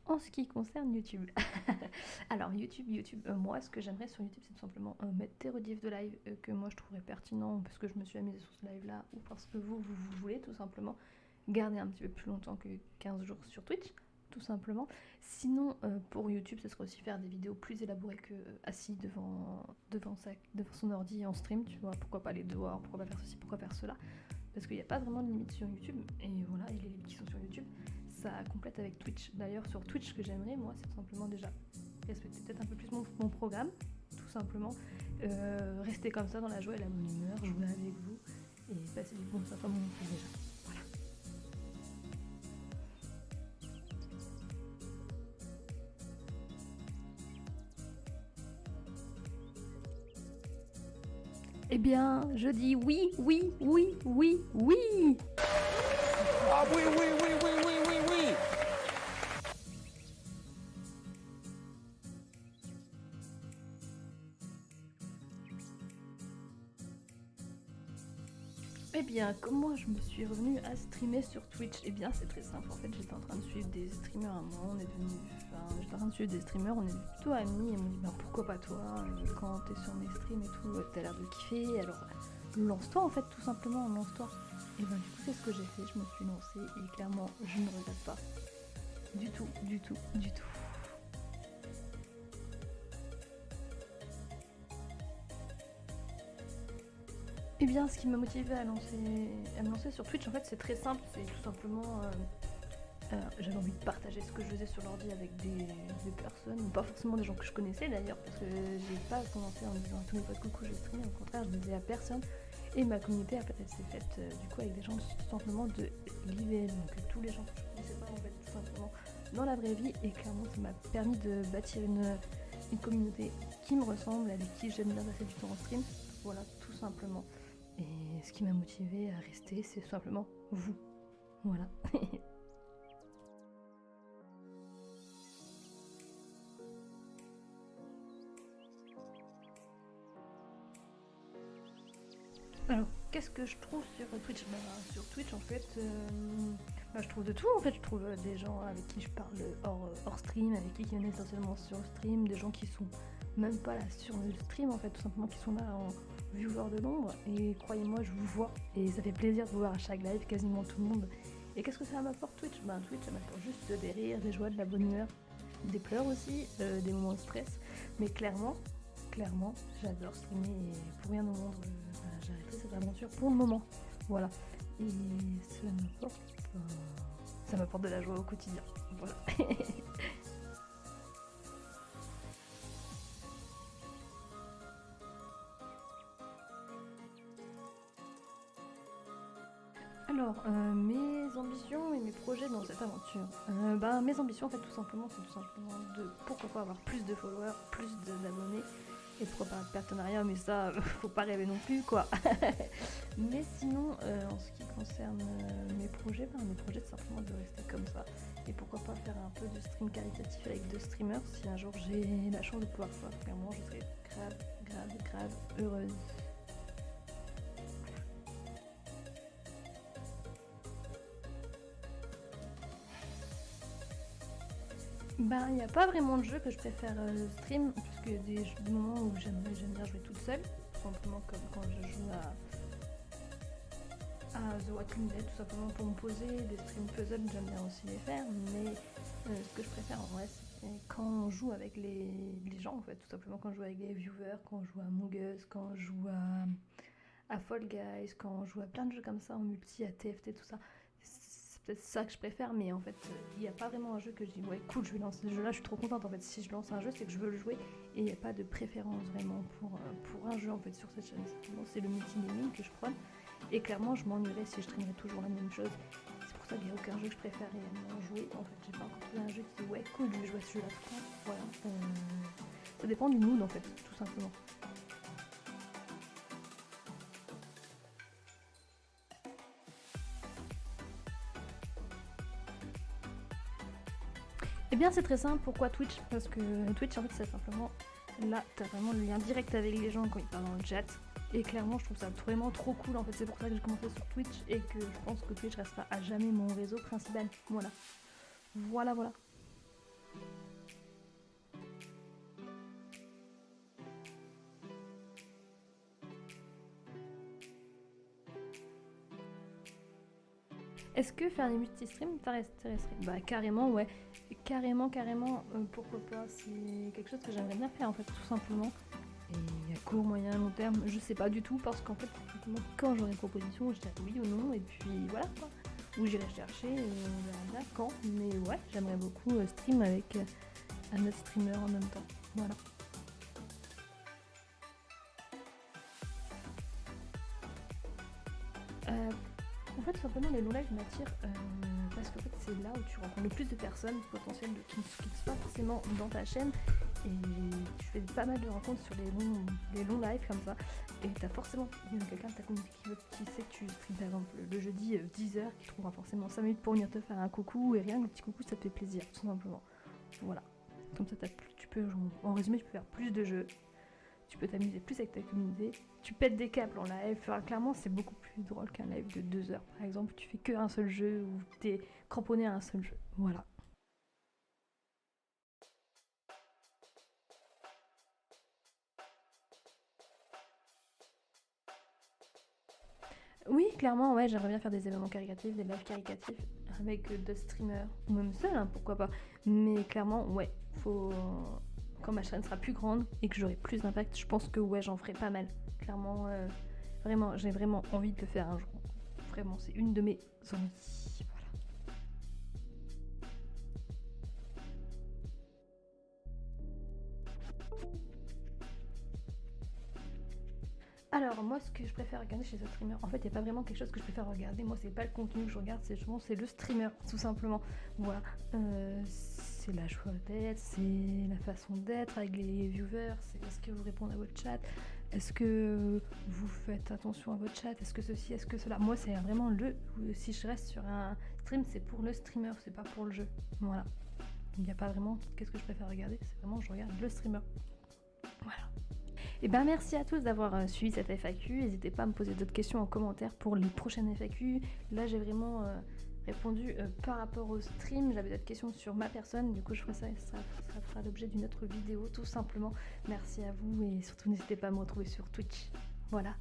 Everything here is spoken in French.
En ce qui concerne YouTube, alors YouTube, moi ce que j'aimerais sur YouTube c'est tout simplement mettre tes rediffs de live que moi je trouverais pertinent parce que je me suis amusée sur ce live là ou parce que vous voulez tout simplement garder un petit peu plus longtemps que 15 jours sur Twitch, tout simplement. Sinon pour YouTube ce serait aussi faire des vidéos plus élaborées que assis devant son ordi en stream, tu vois, pourquoi pas aller dehors, pourquoi pas faire ceci, pourquoi faire cela. Parce qu'il n'y a pas vraiment de limite sur YouTube, et voilà, et les limites qui sont sur YouTube, ça complète avec Twitch. D'ailleurs, sur Twitch, ce que j'aimerais, moi, c'est tout simplement déjà respecter peut-être un peu plus mon programme, tout simplement, rester comme ça dans la joie et la bonne humeur, jouer avec vous, et passer du bon temps comme on fait déjà. Voilà. Eh bien, je dis oui, oui, oui, oui, oui. Ah oui, oui, oui, oui, oui, oui, oui. Eh bien, comment je me suis revenue à streamer sur Twitch? Eh bien, c'est très simple. En fait, j'étais en train de suivre des streamers à moi, j'étais en train de suivre des streamers, on est plutôt amis, et ils m'ont dit, bah pourquoi pas toi, quand t'es sur mes streams et tout, t'as l'air de kiffer, alors lance-toi en fait, tout simplement, lance-toi. Et ben, du coup, c'est ce que j'ai fait, je me suis lancée, et clairement, je ne regrette pas. Du tout, du tout, du tout. Eh bien, ce qui m'a motivée à me lancer sur Twitch, en fait, c'est très simple, c'est tout simplement j'avais envie de partager ce que je faisais sur l'ordi avec des personnes, pas forcément des gens que je connaissais d'ailleurs, parce que j'ai pas commencé en disant à tous mes potes coucou je stream, au contraire je disais à personne. Et ma communauté après elle s'est faite du coup avec des gens tout simplement de l'IVL, donc tous les gens que je connaissais pas en fait tout simplement dans la vraie vie, et clairement ça m'a permis de bâtir une communauté qui me ressemble, avec qui j'aime bien passer du temps en stream, voilà tout simplement. Et ce qui m'a motivée à rester c'est tout simplement vous, voilà. Alors, qu'est-ce que je trouve sur Twitch? Sur Twitch, en fait, je trouve de tout. En fait, je trouve des gens avec qui je parle hors stream, avec qui viennent essentiellement sur le stream, des gens qui sont même pas là sur le stream, en fait, tout simplement qui sont là en viewer de l'ombre. Et croyez-moi, je vous vois. Et ça fait plaisir de vous voir à chaque live, quasiment tout le monde. Et qu'est-ce que ça m'apporte Twitch? Twitch, ça m'apporte juste des rires, des joies, de la bonne humeur, des pleurs aussi, des moments de stress. Mais clairement, j'adore streamer et pour rien au monde, j'ai arrêté cette aventure pour le moment. Voilà. Et ça m'apporte de la joie au quotidien. Voilà. Alors, mes ambitions et mes projets dans cette aventure. Mes ambitions, en fait, tout simplement, c'est tout simplement de pourquoi pas avoir plus de followers, plus d'abonnés, et pourquoi pas un partenariat, mais ça, faut pas rêver non plus, quoi. Mais sinon, en ce qui concerne mes projets, c'est simplement de rester comme ça. Et pourquoi pas faire un peu de stream qualitatif avec deux streamers, si un jour j'ai la chance de pouvoir faire. Clairement, je serais grave heureuse. Il n'y a pas vraiment de jeu que je préfère stream, puisqu'il y a des moments où j'aime bien jouer toute seule, tout simplement comme quand je joue à The Walking Dead, tout simplement pour me poser. Des streams puzzle, j'aime bien aussi les faire, mais ce que je préfère en vrai, c'est quand on joue avec les gens, en fait, tout simplement quand on joue avec les viewers, quand on joue à Among Us, quand on joue à Fall Guys, quand on joue à plein de jeux comme ça en multi, à TFT, tout ça. C'est peut-être ça que je préfère, mais en fait, il n'y a pas vraiment un jeu que je dis ouais cool, je vais lancer ce jeu-là, je suis trop contente. En fait, si je lance un jeu, c'est que je veux le jouer, et il n'y a pas de préférence vraiment pour un jeu en fait sur cette chaîne. C'est le multi-gaming que je prône, et clairement, je m'ennuierais si je streamerais toujours la même chose. C'est pour ça qu'il n'y a aucun jeu que je préfère réellement jouer. En fait, j'ai pas encore trouvé un jeu qui dit ouais cool, je vais jouer à ce jeu-là tout le temps. Voilà. Ça dépend du mood en fait, tout simplement. Eh bien, c'est très simple. Pourquoi Twitch? Parce que Twitch, en fait, c'est simplement là, t'as vraiment le lien direct avec les gens quand ils parlent dans le chat. Et clairement, je trouve ça vraiment trop cool. En fait, c'est pour ça que j'ai commencé sur Twitch et que je pense que Twitch restera à jamais mon réseau principal. Voilà. Voilà. Est-ce que faire des multi-streams t'intéresserait? Bah carrément, ouais. Carrément, carrément, pourquoi pas. C'est quelque chose que j'aimerais bien faire en fait, tout simplement. Et à court, moyen, long terme, je sais pas du tout parce qu'en fait, simplement, quand j'aurai une proposition, je dirai oui ou non et puis voilà quoi. Ou j'irai chercher, on verra bien quand. Mais ouais, j'aimerais beaucoup stream avec un autre streamer en même temps. Voilà. Euh, En fait, simplement, les longs lives m'attirent parce qu'en fait, c'est là où tu rencontres le plus de personnes potentielles qui ne sont pas forcément dans ta chaîne. Et tu fais pas mal de rencontres sur les longs lives comme ça. Et t'as forcément quelqu'un de ta communauté qui sait que tu streams par exemple le jeudi 10h, qui trouvera forcément 5 minutes pour venir te faire un coucou. Et rien qu'un petit coucou, ça te fait plaisir, tout simplement. Voilà. Comme ça, tu peux, en résumé, tu peux faire plus de jeux. Tu peux t'amuser plus avec ta communauté, tu pètes des câbles en live, enfin, clairement c'est beaucoup plus drôle qu'un live de 2 heures par exemple, tu fais qu'un seul jeu ou t'es cramponné à un seul jeu, voilà. Oui, clairement, ouais, j'aimerais bien faire des événements caricatifs, des lives caricatifs avec d'autres streamers, ou même seul, hein, pourquoi pas. Mais clairement, ouais, faut. Quand ma chaîne sera plus grande et que j'aurai plus d'impact, je pense que ouais, j'en ferai pas mal. Clairement, vraiment, j'ai vraiment envie de le faire un jour. Vraiment, c'est une de mes envies. Voilà. Alors, moi, ce que je préfère regarder chez un streamer, en fait, il n'y a pas vraiment quelque chose que je préfère regarder. Moi, c'est pas le contenu que je regarde, c'est le streamer, tout simplement. Voilà. C'est la joie d'être, c'est la façon d'être avec les viewers, c'est est-ce que vous répondez à votre chat, est-ce que vous faites attention à votre chat, est-ce que ceci, est-ce que cela. Moi, c'est vraiment si je reste sur un stream, c'est pour le streamer, c'est pas pour le jeu. Voilà. Il n'y a pas vraiment qu'est-ce que je préfère regarder, c'est vraiment je regarde le streamer. Voilà. Et ben merci à tous d'avoir suivi cette FAQ. N'hésitez pas à me poser d'autres questions en commentaire pour les prochaines FAQ. Là, j'ai vraiment répondu par rapport au stream. J'avais d'autres questions sur ma personne. Du coup, je ferai ça fera l'objet d'une autre vidéo, tout simplement. Merci à vous et surtout, n'hésitez pas à me retrouver sur Twitch. Voilà.